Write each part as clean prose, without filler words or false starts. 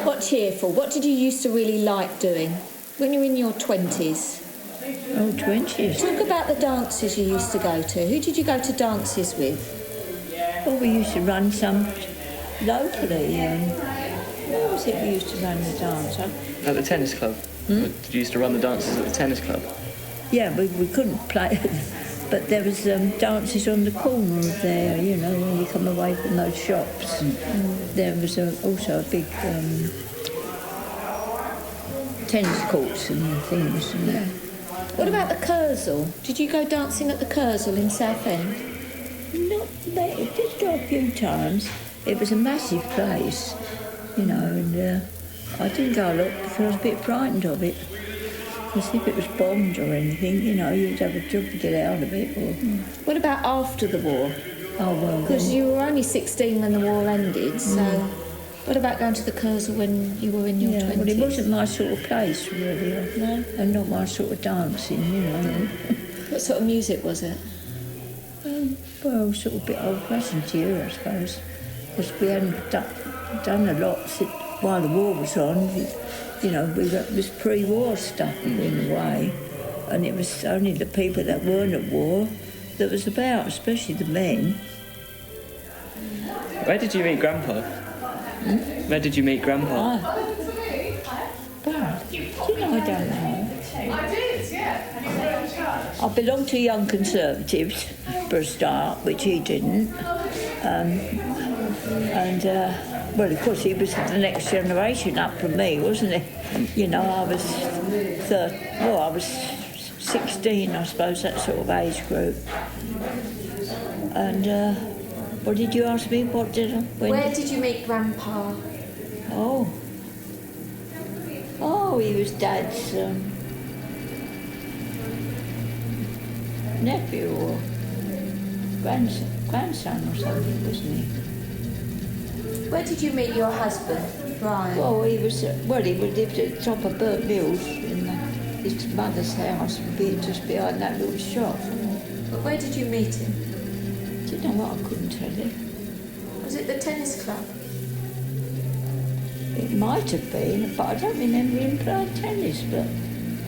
What cheerful? What did you used to really like doing when you were in your 20s? Oh, 20s. Talk about the dances you used to go to. Who did you go to dances with? Well, we used to run some locally. What was it we used to run the dance? At the tennis club? Did you used to run the dances at the tennis club? Yeah, we couldn't play, but there was dances on the corner of there, you know, when you come away from those shops. There was also a big tennis courts and things. And What about the Kurzel? Did you go dancing at the Kurzel in Southend? Not that, it did go a few times. It was a massive place, you know, and I didn't go a lot because I was a bit frightened of it. Because if it was bombed or anything, you know, you'd have a job to get out of it. Or... What about after the war? Oh, well... Because you were only 16 when the war ended, so... What about going to the Kurzel when you were in your 20s? Well, it wasn't my sort of place, really. No? And not my sort of dancing, you know. What sort of music was it? Well, sort of a bit old-fashioned here, I suppose. Because we hadn't done a lot while the war was on. You know, it was pre-war stuff in a way. And it was only the people that weren't at war that was about, especially the men. Where did you meet Grandpa? Where did you meet Grandpa? Do you know, I don't know. I belonged to Young Conservatives for a start, which he didn't. Well, of course, he was the next generation up from me, wasn't he? You know, I was 16, I suppose, that sort of age group. And what did you ask me? Where did you meet Grandpa? Oh, he was Dad's nephew or grandson or something, wasn't he? Where did you meet your husband, Brian? Well, he lived at the top of Burt Mills in his mother's house, just behind that little shop. But where did you meet him? Do you know what? I couldn't tell you. Was it the tennis club? It might have been, but I don't remember him playing tennis, but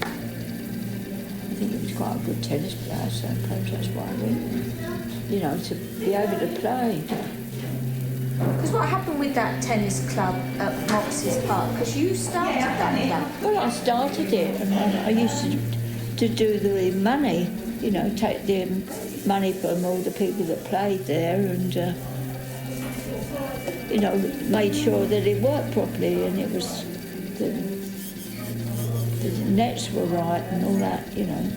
I think he was quite a good tennis player, so perhaps that's why I went. You know, to be able to play. Because what happened with that tennis club at Mox's Park? Because you started that club. Well, I started it, and I used to do the money, you know, take the money from all the people that played there and, you know, made sure that it worked properly and it was, the nets were right and all that, you know.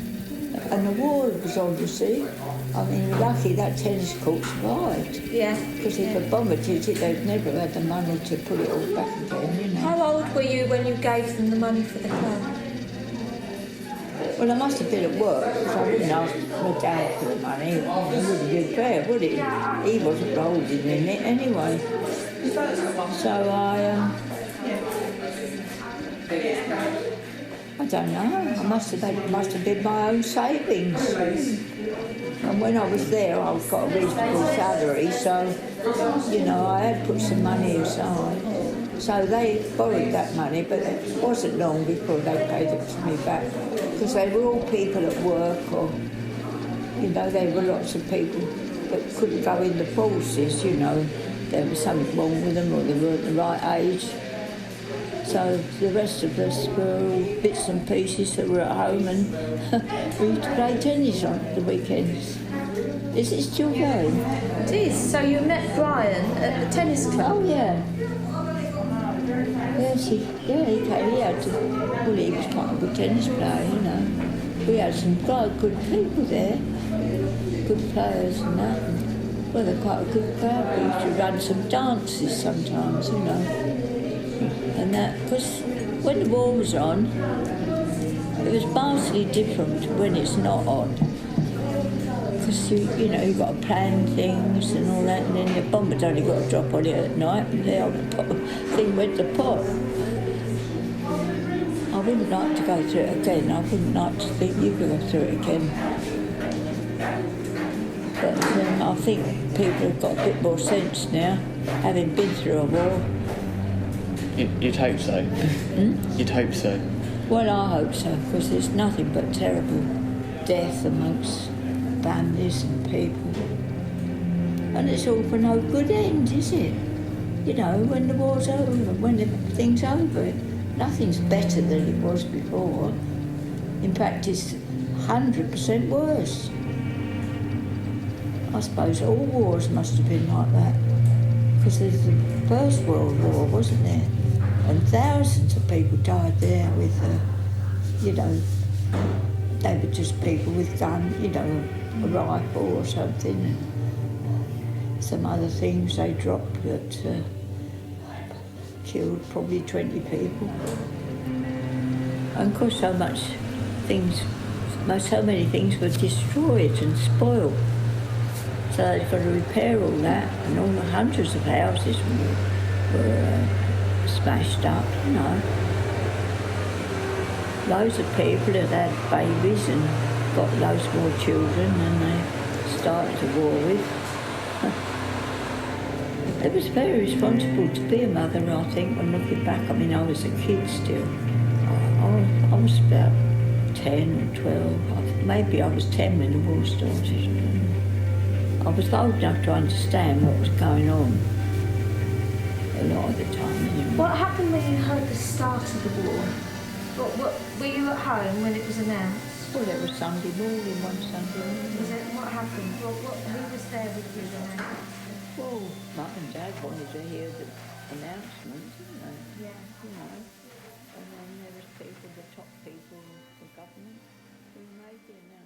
And the war was on, you see. I mean, lucky that tennis court survived. Yeah. Because if a bomber did it, they'd never had the money to put it all back again, you know. How old were you when you gave them the money for the club? Well, I must have been at work, because I wouldn't ask my dad for the money. It wouldn't be fair, would it? He wasn't holding in it anyway. So I don't know. I must have been my own savings. And when I was there, I got a reasonable salary, so, you know, I had put some money aside. So they borrowed that money, but it wasn't long before they paid it to me back. Because they were all people at work, or, you know, there were lots of people that couldn't go in the forces, you know. There was something wrong with them, or they weren't the right age. So the rest of us were all bits and pieces that were at home, and we used to play tennis on the weekends. Is it still going? It is. So you met Brian at the tennis club? Oh, yeah. Yes, he came. He was quite a good tennis player, you know. We had some quite good people there, good players and that. Well, they're quite a good crowd. We used to run some dances sometimes, you know. And that, because when the war was on, it was vastly different when it's not on. Because, you know, you've got to plan things and all that, and then the bomber's only got to drop on it at night, and the old thing went to pot. I wouldn't like to go through it again. I wouldn't like to think you could go through it again. But I think people have got a bit more sense now, having been through a war. You'd hope so. You'd hope so. Well, I hope so, because there's nothing but terrible death amongst families and people. And it's all for no good end, is it? You know, when the war's over, when the thing's over, nothing's better than it was before. In fact, it's 100% worse. I suppose all wars must have been like that, because there's the First World War, wasn't there? And thousands of people died there with, you know, they were just people with gun, you know, a rifle or something, and some other things they dropped that killed probably 20 people. And of course so many things were destroyed and spoiled. So they've got to repair all that, and all the hundreds of houses were smashed up, you know. Loads of people had had babies and got loads more children than they started the war with. It was very responsible to be a mother, I think, when looking back. I mean, I was a kid still. I was about 10 or 12. Maybe I was 10 when the war started. I was old enough to understand what was going on a lot of the time. Anyway. What happened when you heard the start of the war? What were you at home when it was announced? Well, it was Sunday morning, one Sunday morning. What happened? Who was there with you then? Well, Mum and Dad wanted to hear the announcement, didn't they? Yeah. You know. And then there was people, the top people of the government, who made the announcement.